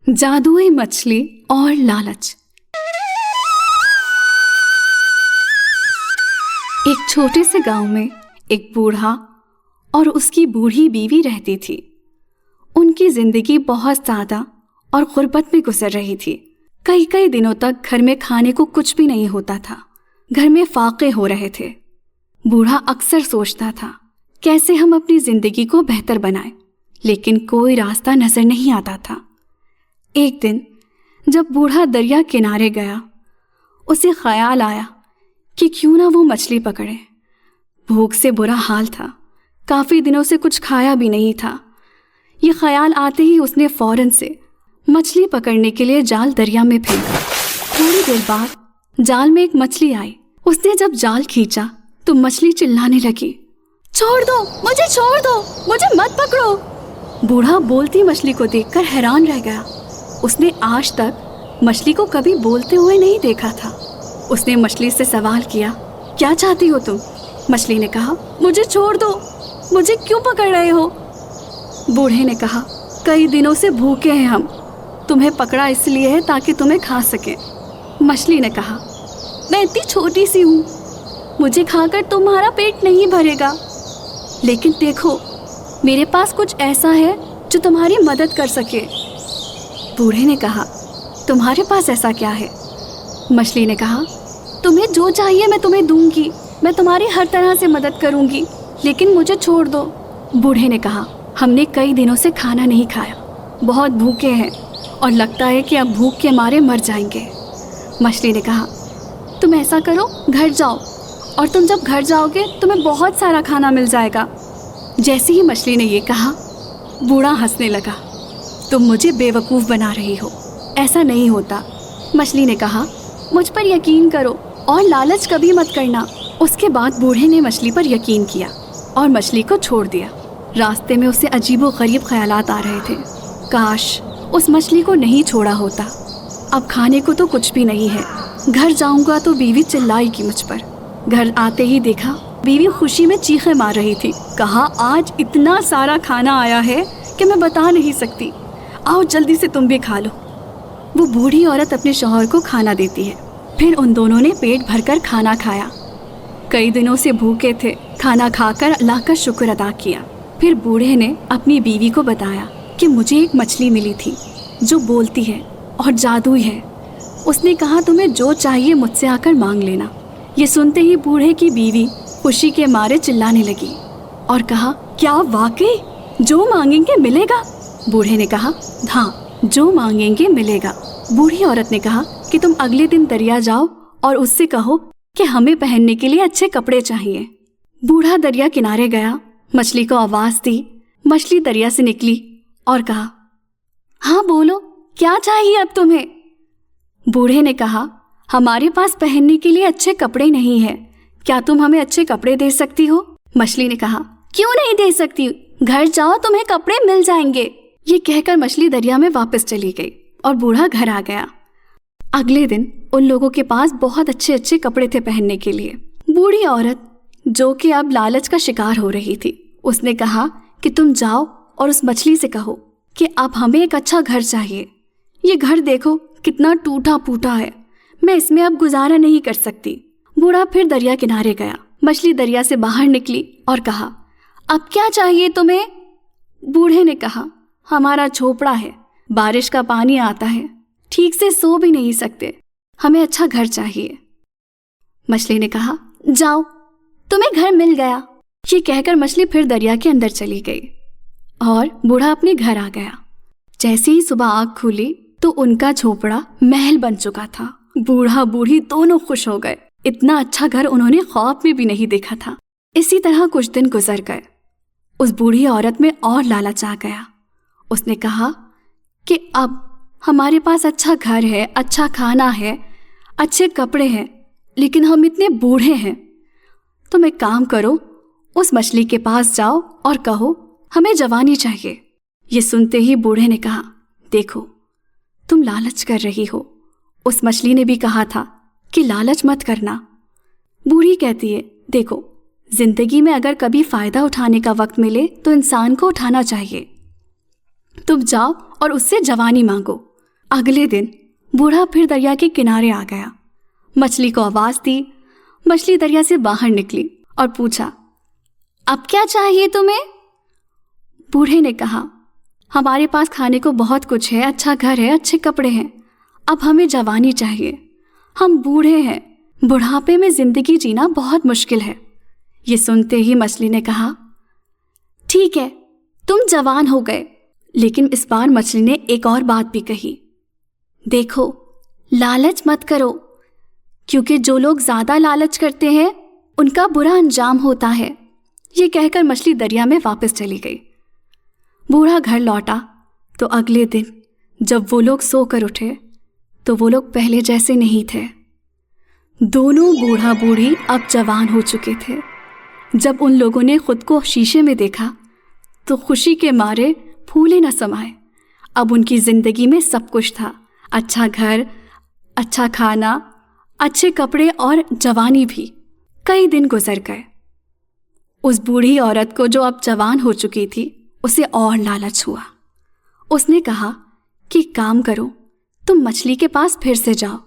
जादुई मछली और लालच। एक छोटे से गांव में एक बूढ़ा और उसकी बूढ़ी बीवी रहती थी। उनकी जिंदगी बहुत सादा और गुर्बत में गुजर रही थी। कई कई दिनों तक घर में खाने को कुछ भी नहीं होता था। घर में फाके हो रहे थे। बूढ़ा अक्सर सोचता था कैसे हम अपनी जिंदगी को बेहतर बनाएं, लेकिन कोई रास्ता नजर नहीं आता था। एक दिन जब बूढ़ा दरिया किनारे गया, उसे ख्याल आया कि क्यों ना वो मछली पकड़े। भूख से बुरा हाल था, काफ़ी दिनों से कुछ खाया भी नहीं था। ये ख्याल आते ही उसने फौरन से मछली पकड़ने के लिए जाल दरिया में फेंका। थोड़ी देर बाद जाल में एक मछली आई। उसने जब जाल खींचा तो मछली चिल्लाने लगी, छोड़ दो मुझे, छोड़ दो मुझे, मत पकड़ो। बूढ़ा बोलती मछली को देखकर हैरान रह गया। उसने आज तक मछली को कभी बोलते हुए नहीं देखा था। उसने मछली से सवाल किया, क्या चाहती हो तुम? मछली ने कहा, मुझे छोड़ दो, मुझे क्यों पकड़ रहे हो? बूढ़े ने कहा, कई दिनों से भूखे हैं हम, तुम्हें पकड़ा इसलिए है ताकि तुम्हें खा सके। मछली ने कहा, मैं इतनी छोटी सी हूँ, मुझे खाकर तुम्हारा पेट नहीं भरेगा, लेकिन देखो मेरे पास कुछ ऐसा है जो तुम्हारी मदद कर सके। बूढ़े ने कहा, तुम्हारे पास ऐसा क्या है? मछली ने कहा, तुम्हें जो चाहिए मैं तुम्हें दूंगी, मैं तुम्हारी हर तरह से मदद करूंगी, लेकिन मुझे छोड़ दो। बूढ़े ने कहा, हमने कई दिनों से खाना नहीं खाया, बहुत भूखे हैं और लगता है कि अब भूख के मारे मर जाएंगे। मछली ने कहा, तुम ऐसा करो, घर जाओ, और तुम जब घर जाओगे तुम्हें बहुत सारा खाना मिल जाएगा। जैसे ही मछली ने ये कहा, बूढ़ा हंसने लगा, तुम मुझे बेवकूफ़ बना रही हो, ऐसा नहीं होता। मछली ने कहा, मुझ पर यकीन करो और लालच कभी मत करना। उसके बाद बूढ़े ने मछली पर यकीन किया और मछली को छोड़ दिया। रास्ते में उसे अजीबोगरीब ख्यालात आ रहे थे। काश उस मछली को नहीं छोड़ा होता। अब खाने को तो कुछ भी नहीं है, घर जाऊंगा तो बीवी चिल्लाएगी मुझ पर। घर आते ही देखा बीवी खुशी में चीखें मार रही थी। कहा, आज इतना सारा खाना आया है कि मैं बता नहीं सकती, आओ जल्दी से तुम भी खा लो। वो बूढ़ी औरत अपने शौहर को खाना देती है। फिर उन दोनों ने पेट भरकर खाना खाया। कई दिनों से भूखे थे, खाना खाकर अल्लाह का शुक्र अदा किया। फिर बूढ़े ने अपनी बीवी को बताया कि मुझे एक मछली मिली थी जो बोलती है और जादुई है। उसने कहा, तुम्हें जो चाहिए मुझसे आकर मांग लेना। ये सुनते ही बूढ़े की बीवी खुशी के मारे चिल्लाने लगी और कहा, क्या वाकई जो मांगेंगे मिलेगा? बूढ़े ने कहा, हाँ, जो मांगेंगे मिलेगा। बूढ़ी औरत ने कहा कि तुम अगले दिन दरिया जाओ और उससे कहो कि हमें पहनने के लिए अच्छे कपड़े चाहिए। बूढ़ा दरिया किनारे गया, मछली को आवाज़ दी। मछली दरिया से निकली और कहा, हाँ बोलो, क्या चाहिए अब तुम्हें? बूढ़े ने कहा, हमारे पास पहनने के लिए अच्छे कपड़े नहीं है, क्या तुम हमें अच्छे कपड़े दे सकती हो? मछली ने कहा, क्यों नहीं दे सकती, घर जाओ तुम्हें कपड़े मिल जाएंगे। ये कहकर मछली दरिया में वापस चली गई और बूढ़ा घर आ गया। अगले दिन उन लोगों के पास बहुत अच्छे अच्छे कपड़े थे पहनने के लिए। बूढ़ी औरत, जो कि अब लालच का शिकार हो रही थी, उसने कहा कि तुम जाओ और उस मछली से कहो कि अब हमें एक अच्छा घर चाहिए। ये घर देखो कितना टूटा फूटा है, मैं इसमें अब गुजारा नहीं कर सकती। बूढ़ा फिर दरिया किनारे गया। मछली दरिया से बाहर निकली और कहा, अब क्या चाहिए तुम्हें? बूढ़े ने कहा, हमारा झोपड़ा है, बारिश का पानी आता है, ठीक से सो भी नहीं सकते, हमें अच्छा घर चाहिए। मछली ने कहा, जाओ तुम्हें घर मिल गया। ये कहकर मछली फिर दरिया के अंदर चली गई और बूढ़ा अपने घर आ गया। जैसे ही सुबह आँख खुली तो उनका झोपड़ा महल बन चुका था। बूढ़ा बूढ़ी दोनों खुश हो गए। इतना अच्छा घर उन्होंने ख्वाब में भी नहीं देखा था। इसी तरह कुछ दिन गुजर गए। उस बूढ़ी औरत में और लालच आ गया। उसने कहा कि अब हमारे पास अच्छा घर है, अच्छा खाना है, अच्छे कपड़े हैं, लेकिन हम इतने बूढ़े हैं। तुम एक काम करो, उस मछली के पास जाओ और कहो हमें जवानी चाहिए। ये सुनते ही बूढ़े ने कहा, देखो तुम लालच कर रही हो, उस मछली ने भी कहा था कि लालच मत करना। बूढ़ी कहती है, देखो जिंदगी में अगर कभी फ़ायदा उठाने का वक्त मिले तो इंसान को उठाना चाहिए। तुम जाओ और उससे जवानी मांगो, अगले दिन बूढ़ा फिर दरिया के किनारे आ गया। मछली को आवाज़ दी। मछली दरिया से बाहर निकली और पूछा, अब क्या चाहिए तुम्हें? बूढ़े ने कहा, हमारे पास खाने को बहुत कुछ है, अच्छा घर है, अच्छे कपड़े हैं। अब हमें जवानी चाहिए। हम बूढ़े हैं, बुढ़ापे में ज़िंदगी जीना बहुत मुश्किल है। ये सुनते ही मछली ने कहा, ठीक है, तुम जवान हो गए। लेकिन इस बार मछली ने एक और बात भी कही, देखो, लालच मत करो, क्योंकि जो लोग ज़्यादा लालच करते हैं उनका बुरा अंजाम होता है। ये कहकर मछली दरिया में वापस चली गई। बूढ़ा घर लौटा तो अगले दिन जब वो लोग सोकर उठे तो वो लोग पहले जैसे नहीं थे। दोनों बूढ़ा बूढ़ी अब जवान हो चुके थे। जब उन लोगों ने खुद को शीशे में देखा तो खुशी के मारे फूले न समाए। अब उनकी ज़िंदगी में सब कुछ था, अच्छा घर, अच्छा खाना, अच्छे कपड़े और जवानी भी। कई दिन गुजर गए। उस बूढ़ी औरत को जो अब जवान हो चुकी थी उसे और लालच हुआ। उसने कहा कि काम करो, तुम मछली के पास फिर से जाओ।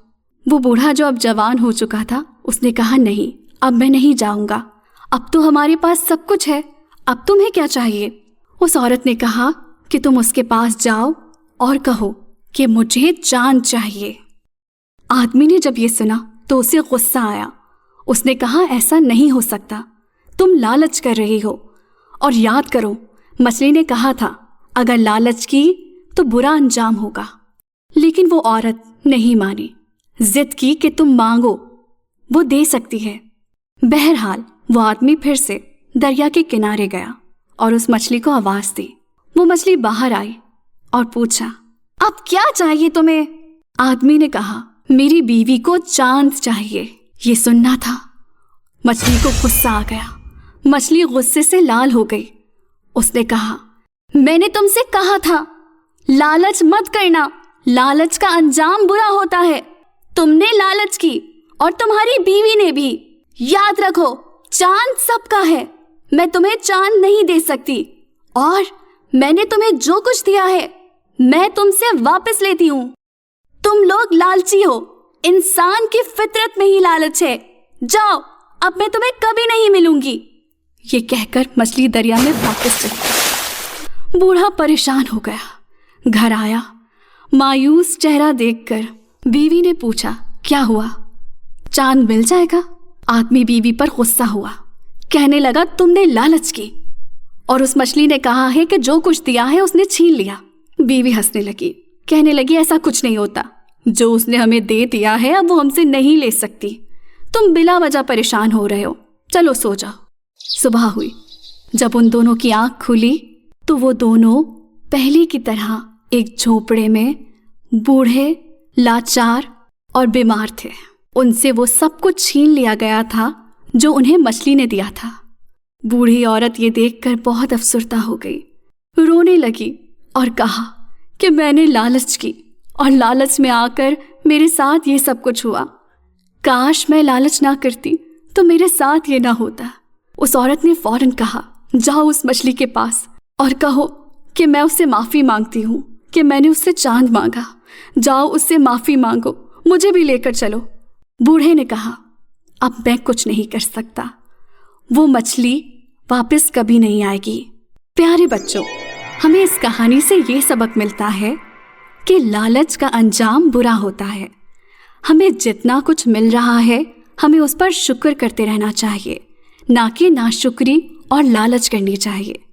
वो बूढ़ा जो अब जवान हो चुका था उसने कहा, नहीं, अब मैं नहीं जाऊंगा, अब तो हमारे पास सब कुछ है, अब तुम्हें क्या चाहिए? उस औरत ने कहा कि तुम उसके पास जाओ और कहो कि मुझे चांद चाहिए। आदमी ने जब ये सुना तो उसे गुस्सा आया। उसने कहा, ऐसा नहीं हो सकता, तुम लालच कर रही हो। और याद करो, मछली ने कहा था अगर लालच की तो बुरा अंजाम होगा। लेकिन वो औरत नहीं मानी, जिद की कि तुम मांगो, वो दे सकती है। बहरहाल वो आदमी फिर से दरिया के किनारे गया और उस मछली को आवाज़ दी। वो मछली बाहर आई और पूछा, अब क्या चाहिए तुम्हें? आदमी ने कहा, मेरी बीवी को चांद चाहिए। ये सुनना था। मछली को गुस्सा आ गया। मछली गुस्से से लाल हो गई। उसने कहा, मैंने तुमसे कहा था लालच मत करना, लालच का अंजाम बुरा होता है। तुमने लालच की और तुम्हारी बीवी ने भी। याद रखो, चांद सबका है, मैं तुम्हें चांद नहीं दे सकती, और मैंने तुम्हें जो कुछ दिया है मैं तुमसे वापस लेती हूं। तुम लोग लालची हो, इंसान की फितरत में ही लालच है। जाओ, अब मैं तुम्हें कभी नहीं मिलूंगी। ये कहकर मछली दरिया में वापस चली गई। बूढ़ा परेशान हो गया। घर आया। मायूस चेहरा देखकर बीवी ने पूछा, क्या हुआ, चांद मिल जाएगा? आदमी बीवी पर गुस्सा हुआ, कहने लगा, तुमने लालच की और उस मछली ने कहा है कि जो कुछ दिया है उसने छीन लिया। बीवी हंसने लगी, कहने लगी, ऐसा कुछ नहीं होता, जो उसने हमें दे दिया है अब वो हमसे नहीं ले सकती। तुम बिला वजह परेशान हो रहे हो, चलो सो जाओ। सुबह हुई। जब उन दोनों की आंख खुली तो वो दोनों पहले की तरह एक झोपड़े में बूढ़े, लाचार और बीमार थे। उनसे वो सब कुछ छीन लिया गया था जो उन्हें मछली ने दिया था। बूढ़ी औरत ये देखकर बहुत अफसुर्दा हो गई, रोने लगी और कहा कि मैंने लालच की और लालच में आकर मेरे साथ ये सब कुछ हुआ। काश मैं लालच ना करती तो मेरे साथ ये ना होता। उस औरत ने फौरन कहा, जाओ उस मछली के पास और कहो कि मैं उससे माफ़ी मांगती हूँ कि मैंने उससे चांद मांगा। जाओ उससे माफ़ी मांगो, मुझे भी लेकर चलो। बूढ़े ने कहा, अब मैं कुछ नहीं कर सकता, वो मछली वापस कभी नहीं आएगी। प्यारे बच्चों, हमें इस कहानी से ये सबक मिलता है कि लालच का अंजाम बुरा होता है। हमें जितना कुछ मिल रहा है हमें उस पर शुक्र करते रहना चाहिए, ना कि नाशुक्री और लालच करनी चाहिए।